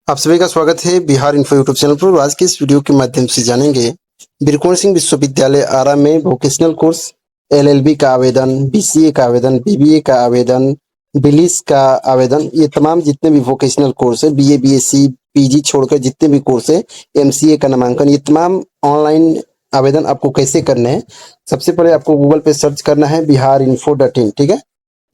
आप सभी का स्वागत है बिहार इन्फो यूट्यूब चैनल पर। आज के इस वीडियो के माध्यम से जानेंगे बीरकोन सिंह विश्वविद्यालय आरा में वोकेशनल कोर्स एलएलबी का आवेदन, बीसीए का आवेदन, बीबीए का आवेदन, बिलिस का आवेदन, ये तमाम जितने भी वोकेशनल कोर्स है, बीए, बीएससी, पीजी छोड़कर जितने भी कोर्स है, एमसीए का नामांकन, ये तमाम ऑनलाइन आवेदन आपको कैसे करने हैं। सबसे पहले आपको गूगल पे सर्च करना है biharinfo.in। ठीक है,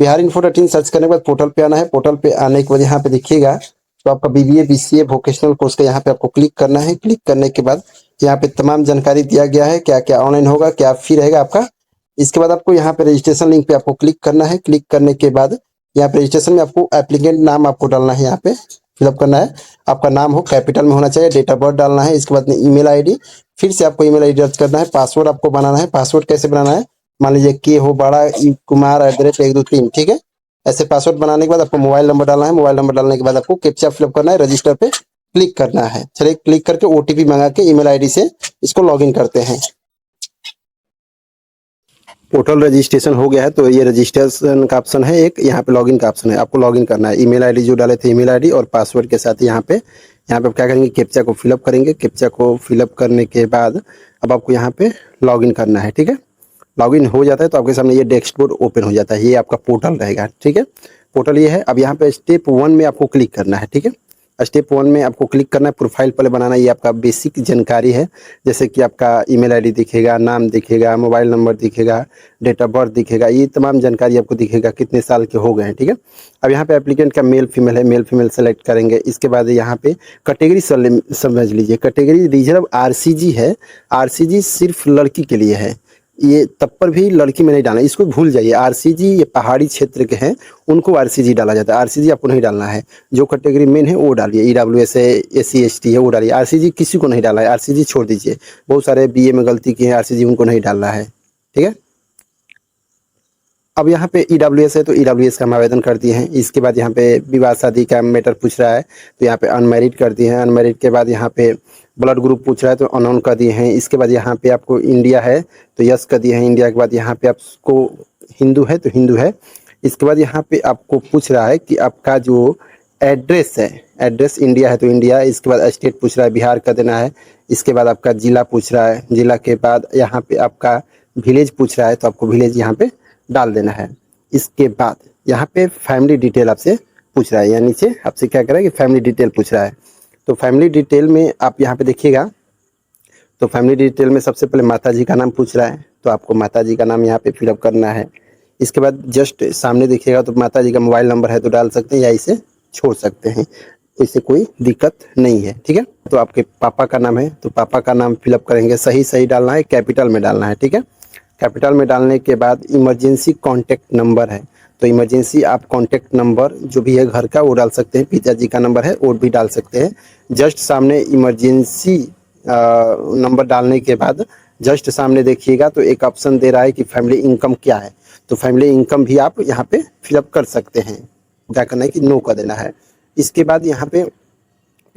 biharinfo.in सर्च करने के बाद पोर्टल पे आना है। पोर्टल पे आने के बाद यहाँ पे देखिएगा तो आपका बीबीए, बीसीए वोकेशनल कोर्स का यहाँ पे आपको क्लिक करना है। क्लिक करने के बाद यहाँ पे तमाम जानकारी दिया गया है, क्या क्या ऑनलाइन होगा, क्या फी रहेगा आपका। इसके बाद आपको यहाँ पे रजिस्ट्रेशन लिंक पे आपको क्लिक करना है। क्लिक करने के बाद यहाँ पे रजिस्ट्रेशन में आपको एप्लीकेंट नाम आपको डालना है, यहाँ पे फिलअप करना है। आपका नाम हो कैपिटल में होना चाहिए, डेट ऑफ बर्थ डालना है। इसके बाद ईमेल आईडी, फिर से आपको ईमेल आईडी दर्ज करना है। पासवर्ड आपको बनाना है। पासवर्ड कैसे बनाना है, मान लीजिए के हो बड़ा कुमार@123। ठीक है, ऐसे पासवर्ड बनाने के बाद आपको मोबाइल नंबर डालना है। मोबाइल नंबर डालने के बाद आपको कैप्चा फिलअप करना है, रजिस्टर पे क्लिक करना है। चलिए, क्लिक करके ओटीपी मंगा के ईमेल आईडी से इसको लॉगिन करते हैं। पोर्टल रजिस्ट्रेशन हो गया है तो ये रजिस्ट्रेशन का ऑप्शन है, एक यहाँ पे लॉगिन का ऑप्शन है। आपको लॉगिन करना है, ईमेल आईडी जो डाले थे ईमेल आईडी और पासवर्ड के साथ। यहाँ पे आप क्या करेंगे, कैप्चा को फिलअप करेंगे। कैप्चा को फिलअप करने के बाद अब आपको यहाँ पे लॉगिन करना है। ठीक है, लॉगिन हो जाता है तो आपके सामने ये डैशबोर्ड ओपन हो जाता है। ये आपका पोर्टल रहेगा। ठीक है, पोर्टल ये है। अब यहाँ पे स्टेप 1 में आपको क्लिक करना है। ठीक है, स्टेप 1 में आपको क्लिक करना है, प्रोफाइल पहले बनाना है। ये आपका बेसिक जानकारी है, जैसे कि आपका ईमेल आईडी दिखेगा, नाम दिखेगा, मोबाइल नंबर दिखेगा, डेट ऑफ बर्थ दिखेगा, ये तमाम जानकारी आपको दिखेगा, कितने साल के हो गए हैं। ठीक है, अब यहाँ पे एप्लीकेंट का मेल फीमेल है, मेल फीमेल सेलेक्ट करेंगे। इसके बाद यहाँ पे कैटेगरी समझ लीजिए, कैटेगरी रिजर्व आरसीजी है। आरसीजी सिर्फ लड़की के लिए है, ये तब पर भी लड़की में नहीं डालना, इसको भूल जाइए। आरसीजी ये पहाड़ी क्षेत्र के हैं, उनको आरसीजी डाला जाता है। आरसीजी आपको नहीं डालना है। जो कैटेगरी मेन है वो डालिए, ईडब्ल्यूएस है, एससी एसटी है, वो डालिए। आरसीजी किसी को नहीं डाला है, आरसीजी छोड़ दीजिए। बहुत सारे बीए में गलती की है, आरसीजी उनको नहीं डालना है। ठीक है, अब यहाँ पे ईडब्ल्यूएस है तो ईडब्ल्यूएस का हम आवेदन कर दिए हैं। इसके बाद यहाँ पे विवाह शादी का मैटर पूछ रहा है तो यहाँ पे अनमैरिड कर दिए हैं। अनमैरिड के बाद यहाँ पे ब्लड ग्रुप पूछ रहा है तो अनऑन कर दिए हैं। इसके बाद यहाँ पे आपको इंडिया है तो यस कर दिए हैं। इंडिया के बाद यहाँ पे आपको हिंदू है तो हिंदू है। इसके बाद यहाँ पे आपको पूछ रहा है कि आपका जो एड्रेस है, एड्रेस इंडिया है तो इंडिया। इसके बाद स्टेट पूछ रहा है, बिहार का देना है। इसके बाद आपका जिला पूछ रहा है, जिला के बाद यहाँ पे आपका विलेज पूछ रहा है तो आपको विलेज यहाँ पे डाल देना है। इसके बाद यहाँ पे फैमिली डिटेल आपसे पूछ रहा है, या नीचे आपसे क्या कर रहा है कि फैमिली डिटेल पूछ रहा है। तो फैमिली डिटेल में आप यहाँ पे देखिएगा तो फैमिली डिटेल में सबसे पहले माता जी का नाम पूछ रहा है तो आपको माता जी का नाम यहाँ पे फिलअप करना है। इसके बाद जस्ट सामने देखिएगा तो माता जी का मोबाइल नंबर है तो डाल सकते हैं या इसे छोड़ सकते हैं, इससे कोई दिक्कत नहीं है। ठीक है, तो आपके पापा का नाम है तो पापा का नाम फिलअप करेंगे, सही सही डालना है, कैपिटल में डालना है। ठीक है, कैपिटल में डालने के बाद इमरजेंसी कॉन्टैक्ट नंबर है तो इमरजेंसी आप कॉन्टैक्ट नंबर जो भी है घर का वो डाल सकते हैं। पिताजी का नंबर है वो भी डाल सकते हैं। जस्ट सामने इमरजेंसी नंबर डालने के बाद जस्ट सामने देखिएगा तो एक ऑप्शन दे रहा है कि फैमिली इनकम क्या है, तो फैमिली इनकम भी आप यहाँ पे फिलअप कर सकते हैं। क्या करना है कि नो कर देना है। इसके बाद यहाँ पे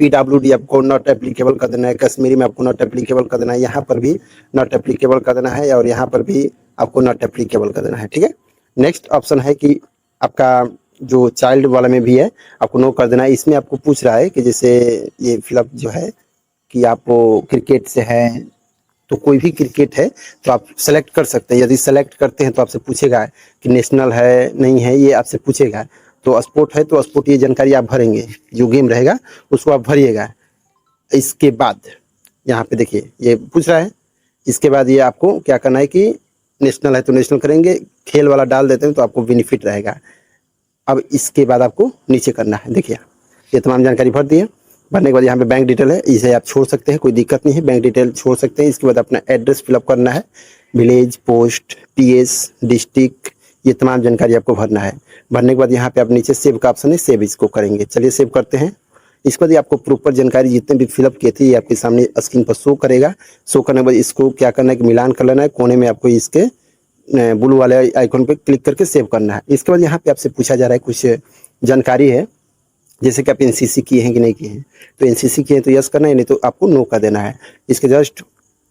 पीडब्ल्यूडी आपको नॉट एप्लीकेबल कर देना है, कश्मीरी में आपको नॉट एप्लीकेबल कर देना है, यहाँ पर भी नॉट एप्लीकेबल कर देना है और यहाँ पर भी आपको नॉट एप्लीकेबल कर देना है। ठीक है, नेक्स्ट ऑप्शन है कि आपका जो चाइल्ड वाला में भी है आपको नो कर देना है। इसमें आपको पूछ रहा है कि जैसे ये फिलअप जो है कि आप क्रिकेट से है तो कोई भी क्रिकेट है तो आप सेलेक्ट कर सकते हैं। यदि सेलेक्ट करते हैं तो आपसे पूछेगा कि नेशनल है नहीं है, ये आपसे पूछेगा। तो स्पोर्ट है तो स्पोर्ट ये जानकारी आप भरेंगे, जो गेम रहेगा उसको आप भरिएगा। इसके बाद यहाँ पे देखिए ये पूछ रहा है। इसके बाद ये आपको क्या करना है कि नेशनल है तो नेशनल करेंगे, खेल वाला डाल देते हैं तो आपको बेनिफिट रहेगा। अब इसके बाद आपको नीचे करना है, देखिए ये तमाम जानकारी भर दी है। भरने के बाद यहाँ पे बैंक डिटेल है, इसे आप छोड़ सकते हैं, कोई दिक्कत नहीं है, बैंक डिटेल छोड़ सकते हैं। इसके बाद अपना एड्रेस फिलअप करना है, विलेज, पोस्ट, पीएस, डिस्ट्रिक्ट, ये तमाम जानकारी आपको भरना है। भरने के बाद यहाँ पे आप नीचे सेव का ऑप्शन है, सेव इसको करेंगे। चलिए सेव करते हैं। इसके बाद आपको प्रॉपर जानकारी जितने भी फिलअप किए थे ये आपके सामने स्क्रीन पर शो करेगा। शो करने के बाद इसको क्या करना है कि मिलान कर लेना है, कोने में आपको इसके ब्लू वाले आइकन पे क्लिक करके सेव करना है। इसके बाद यहाँ पे आपसे पूछा जा रहा है कुछ जानकारी है, जैसे कि आप एनसीसी किए हैं कि नहीं किए हैं। तो एनसीसी किए हैं तो यस करना है, नहीं तो आपको नो कर देना है। इसके जस्ट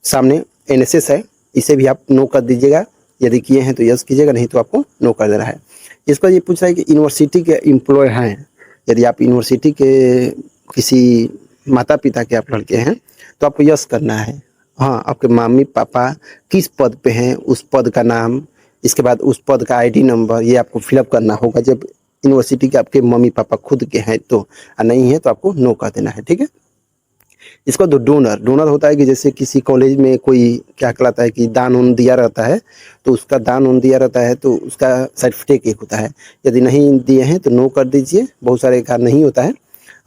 सामने एनएसएस है, इसे भी आप नो कर दीजिएगा। यदि किए हैं तो यस कीजिएगा, नहीं तो आपको नो कर देना है। इसका ये पूछ रहा है कि यूनिवर्सिटी के एम्प्लॉय हैं, यदि आप यूनिवर्सिटी के किसी माता पिता के आप लड़के हैं तो आपको यस करना है। हाँ, आपके मम्मी पापा किस पद पे हैं उस पद का नाम, इसके बाद उस पद का आईडी नंबर, ये आपको फिलअप करना होगा जब यूनिवर्सिटी के आपके मम्मी पापा खुद के हैं तो, और नहीं है तो आपको नो कर देना है, ठीक है। इसको तो डोनर डोनर होता है कि जैसे किसी कॉलेज में कोई क्या कहलाता है कि दान उन दिया रहता है, तो उसका दान उन दिया रहता है तो उसका सर्टिफिकेट एक होता है। यदि नहीं दिए हैं तो नो कर दीजिए, बहुत सारे का नहीं होता है।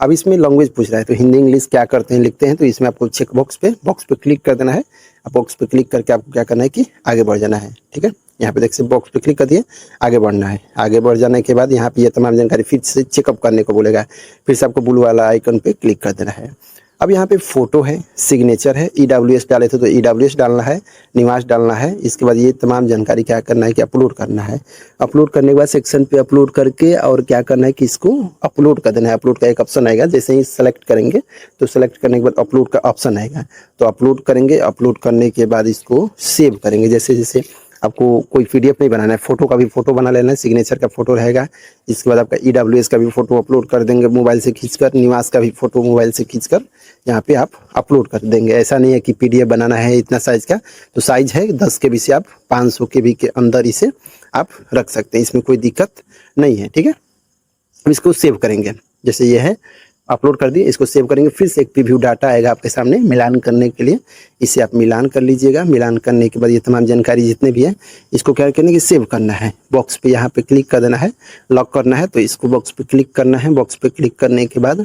अब इसमें लैंग्वेज पूछ रहा है तो हिंदी इंग्लिश क्या करते हैं लिखते हैं, तो इसमें आपको चेक बॉक्स पे क्लिक कर देना है। अब बॉक्स पे क्लिक करके आपको क्या करना है कि आगे बढ़ जाना है, ठीक है। यहाँ पे देखिए बॉक्स पे क्लिक कर दिए, आगे बढ़ना है। आगे बढ़ जाने के बाद यहाँ पे ये तमाम जानकारी फिर से चेकअप करने को बोलेगा, फिर से आपको ब्लू वाला आइकन पे क्लिक कर देना है। अब यहाँ पे फ़ोटो है, सिग्नेचर है, EWS डाले थे तो EWS डालना है, निवास डालना है। इसके बाद ये तमाम जानकारी क्या करना है कि अपलोड करना है। अपलोड करने के बाद सेक्शन पे अपलोड करके और क्या करना है कि इसको अपलोड कर देना है। अपलोड का एक ऑप्शन आएगा, जैसे ही सेलेक्ट करेंगे तो सेलेक्ट करने के बाद अपलोड का ऑप्शन आएगा, तो अपलोड करेंगे। अपलोड करने के बाद इसको सेव करेंगे। जैसे जैसे आपको कोई PDF नहीं बनाना है, फोटो का भी फोटो बना लेना है, सिग्नेचर का फोटो रहेगा। इसके बाद आपका EWS का भी फोटो अपलोड कर देंगे मोबाइल से खींचकर, निवास का भी फोटो मोबाइल से खींचकर यहाँ पे आप अपलोड कर देंगे। ऐसा नहीं है कि PDF बनाना है इतना साइज का, तो साइज है 10 KB से आप 500 KB के अंदर इसे आप रख सकते हैं, इसमें कोई दिक्कत नहीं है, ठीक है। अब इसको सेव करेंगे, जैसे ये है अपलोड कर दिए, इसको सेव करेंगे। फिर से एक प्रीव्यू डाटा आएगा आपके सामने मिलान करने के लिए, इसे आप मिलान कर लीजिएगा। मिलान करने के बाद ये तमाम जानकारी जितने भी है इसको क्या करना है कि सेव करना है। बॉक्स पे यहाँ पे क्लिक कर देना है, लॉक करना है, तो इसको बॉक्स पे क्लिक करना है। बॉक्स पे क्लिक करने के बाद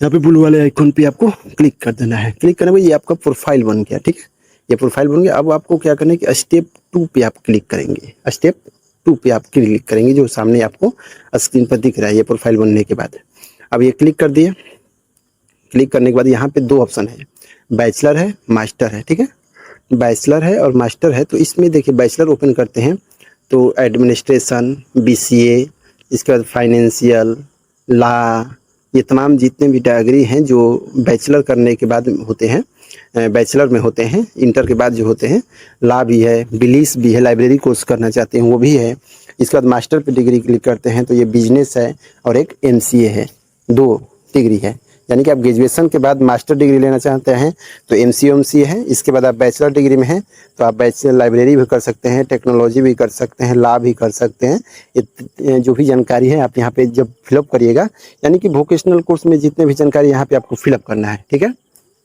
यहाँ पे ब्लू वाले आइकन पे आपको क्लिक कर देना है। क्लिक करने के बाद ये आपका प्रोफाइल बन गया, ठीक है। ये प्रोफाइल बन गया। अब आपको क्या करना है कि स्टेप 2 पे आप क्लिक करेंगे। स्टेप 2 पे आप क्लिक करेंगे, जो सामने आपको स्क्रीन पर दिख रहा है ये प्रोफाइल बनने के बाद। अब ये क्लिक कर दिए। क्लिक करने के बाद यहाँ पे 2 ऑप्शन है, बैचलर है, मास्टर है, ठीक है। बैचलर है और मास्टर है, तो इसमें देखिए बैचलर ओपन करते हैं तो एडमिनिस्ट्रेशन, BCA, इसके बाद फाइनेंशियल, लॉ, ये तमाम जितने भी डिग्री हैं जो बैचलर करने के बाद होते हैं, बैचलर में होते हैं, इंटर के बाद जो होते हैं, लॉ भी है, बिलीस भी है, लाइब्रेरी कोर्स करना चाहते हैं वो भी है। इसके बाद मास्टर पे डिग्री क्लिक करते हैं तो ये बिजनेस है और एक MCA है, 2 डिग्री है। यानी कि आप ग्रेजुएशन के बाद मास्टर डिग्री लेना चाहते हैं तो MCA है। इसके बाद आप बैचलर डिग्री में हैं तो आप बैचलर लाइब्रेरी भी कर सकते हैं, टेक्नोलॉजी भी कर सकते हैं, लॉ भी कर सकते हैं। ये जो भी जानकारी है आप यहाँ पे जब फिलअप करिएगा, यानी कि वोकेशनल कोर्स में जितने भी जानकारी यहाँ पे आपको फिलअप करना है, ठीक है।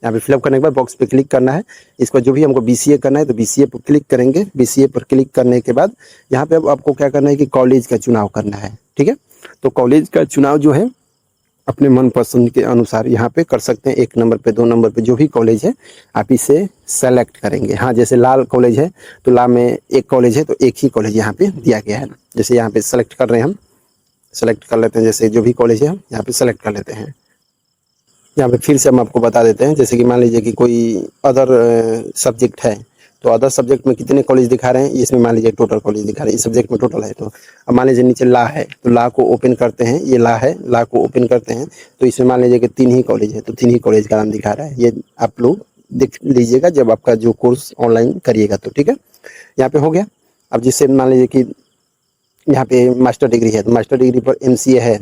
यहाँ पे फिलअप करने के बाद बॉक्स पे क्लिक करना है। इसको जो भी हमको BCA करना है तो BCA पर क्लिक करेंगे। BCA पर क्लिक करने के बाद यहाँ पे अब आपको क्या करना है कि कॉलेज का चुनाव करना है, ठीक है। तो कॉलेज का चुनाव जो है अपने मनपसंद के अनुसार यहाँ पे कर सकते हैं। 1 नंबर पे 2 नंबर पे जो भी कॉलेज है आप इसे सेलेक्ट करेंगे। हाँ, जैसे लाल कॉलेज है तो लाल में एक कॉलेज है तो एक ही कॉलेज यहाँ पे दिया गया है। जैसे यहाँ पे सेलेक्ट कर रहे हैं, हम सेलेक्ट कर लेते हैं, जैसे जो भी कॉलेज है हम यहाँ पे सेलेक्ट कर लेते हैं। यहाँ पे फिर से हम आपको बता देते हैं, जैसे कि मान लीजिए कि कोई अदर सब्जेक्ट है तो अदर सब्जेक्ट में कितने कॉलेज दिखा रहे हैं, इसमें मान लीजिए टोटल कॉलेज दिखा रहे हैं, इस सब्जेक्ट में टोटल है। तो अब मान लीजिए नीचे लॉ है तो लॉ को ओपन करते हैं, ये लॉ है, लॉ को ओपन करते हैं तो इसमें मान लीजिए कि 3 ही कॉलेज है तो 3 ही कॉलेज का नाम दिखा रहा है। ये आप लोग देख लीजिएगा जब आपका जो कोर्स ऑनलाइन करिएगा तो, ठीक है। यहाँ पे हो गया। अब जिससे मान लीजिए कि यहाँ पे मास्टर डिग्री है तो मास्टर डिग्री पर MCA है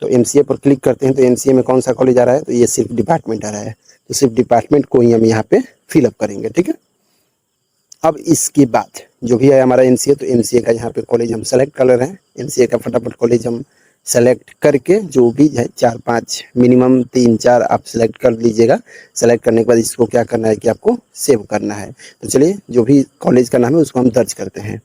तो MCA पर क्लिक करते हैं तो MCA में कौन सा कॉलेज आ रहा है, तो ये सिर्फ डिपार्टमेंट आ रहा है, तो सिर्फ डिपार्टमेंट को ही हम यहाँ पे फिलअप करेंगे, ठीक है। अब इसके बाद जो भी है हमारा MCA, तो MCA का यहाँ पे कॉलेज हम सेलेक्ट कर ले रहे हैं। MCA का फटाफट कॉलेज हम सेलेक्ट करके जो भी है 4-5 मिनिमम 3-4 आप सेलेक्ट कर लीजिएगा। सेलेक्ट करने के बाद इसको क्या करना है कि आपको सेव करना है। तो चलिए जो भी कॉलेज का नाम है उसको हम दर्ज करते हैं।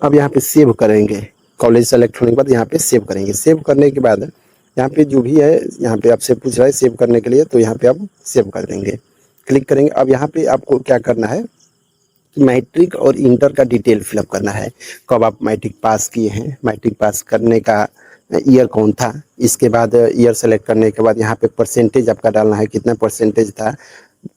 अब यहाँ पे सेव करेंगे, कॉलेज सेलेक्ट होने के बाद यहाँ पे सेव करेंगे। सेव करने के बाद यहाँ पे जो भी है, यहाँ पे आपसे पूछ रहा है सेव करने के लिए, तो यहाँ पे आप सेव कर देंगे, क्लिक करेंगे। अब यहाँ पे आपको क्या करना है कि मैट्रिक और इंटर का डिटेल फिलअप करना है। कब आप मैट्रिक पास किए हैं, मैट्रिक पास करने का ईयर कौन था, इसके बाद ईयर सेलेक्ट करने के बाद यहाँ पे परसेंटेज आपका डालना है, कितना परसेंटेज था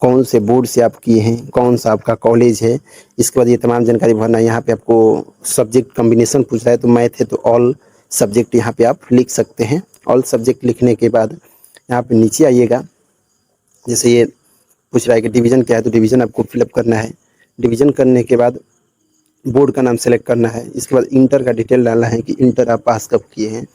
कौन से बोर्ड से आप किए हैं, कौन सा आपका कॉलेज है, इसके बाद ये तमाम जानकारी भरना है। यहाँ पे आपको सब्जेक्ट कॉम्बिनेशन पूछ रहा है, तो मैथ है तो ऑल सब्जेक्ट यहाँ पे आप लिख सकते हैं। ऑल सब्जेक्ट लिखने के बाद यहाँ पे नीचे आइएगा, जैसे ये पूछ रहा है कि डिवीज़न क्या है, तो डिवीज़न आपको फिलअप करना है। डिवीज़न करने के बाद बोर्ड का नाम सेलेक्ट करना है। इसके बाद इंटर का डिटेल डालना है कि इंटर आप पास कब किए हैं।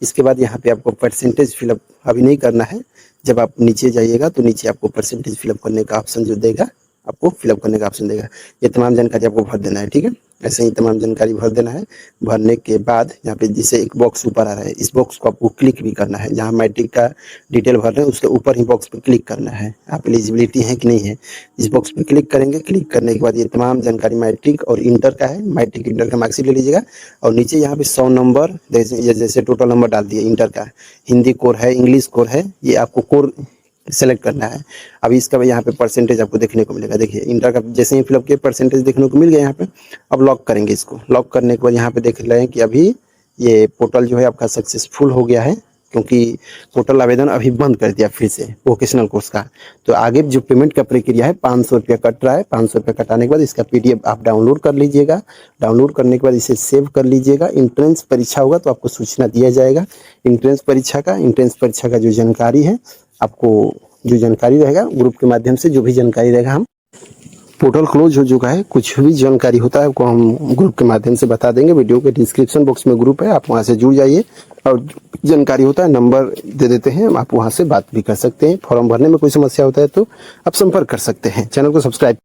इसके बाद यहाँ पे आपको परसेंटेज फिलअप अभी नहीं करना है, जब आप नीचे जाइएगा तो नीचे आपको परसेंटेज फिलअप करने का ऑप्शन जो देगा, आपको फिलअप करने का ऑप्शन देगा। ये तमाम जानकारी आपको भर देना है, ठीक है। ऐसे ही तमाम जानकारी भर देना है। भरने के बाद यहाँ पे जैसे एक बॉक्स ऊपर आ रहा है, इस बॉक्स को आपको क्लिक भी करना है। जहाँ मैट्रिक का डिटेल भर रहे हैं उसके ऊपर ही बॉक्स पे क्लिक करना है, आप एलिजिबिलिटी है कि नहीं है। इस बॉक्स पे क्लिक करेंगे। क्लिक करने के बाद ये तमाम जानकारी मैट्रिक और इंटर का है, मैट्रिक इंटर का मार्कशीट ले लीजिएगा। और नीचे यहाँ पे 100 नंबर जैसे टोटल नंबर डाल दिए। इंटर का हिंदी कोर है, इंग्लिश कोर है, ये आपको कोर सेलेक्ट करना है। अभी इसका यहाँ पे परसेंटेज आपको देखने को मिलेगा। देखिए इंटर का जैसे ही फिलअप किया परसेंटेज देखने को मिल गया यहाँ पे। अब लॉक करेंगे इसको। लॉक करने के बाद यहाँ पे देख रहे हैं कि अभी ये पोर्टल जो है आपका सक्सेसफुल हो गया है, क्योंकि पोर्टल आवेदन अभी बंद कर दिया फिर से वोकेशनल कोर्स का। तो आगे जो पेमेंट का प्रक्रिया है 500 रुपया कट रहा है। 500 रुपया कटाने के बाद इसका PDF आप डाउनलोड कर लीजिएगा। डाउनलोड करने के बाद इसे सेव कर लीजिएगा। इंट्रेंस परीक्षा होगा तो आपको सूचना दिया जाएगा इंट्रेंस परीक्षा का जो जानकारी है, आपको जो जानकारी रहेगा ग्रुप के माध्यम से, जो भी जानकारी रहेगा, हम पोर्टल क्लोज हो चुका है, कुछ भी जानकारी होता है आपको हम ग्रुप के माध्यम से बता देंगे। वीडियो के डिस्क्रिप्शन बॉक्स में ग्रुप है, आप वहां से जुड़ जाइए। और जानकारी होता है नंबर दे देते हैं, आप वहां से बात भी कर सकते हैं। फॉर्म भरने में कोई समस्या होता है तो आप संपर्क कर सकते हैं। चैनल को सब्सक्राइब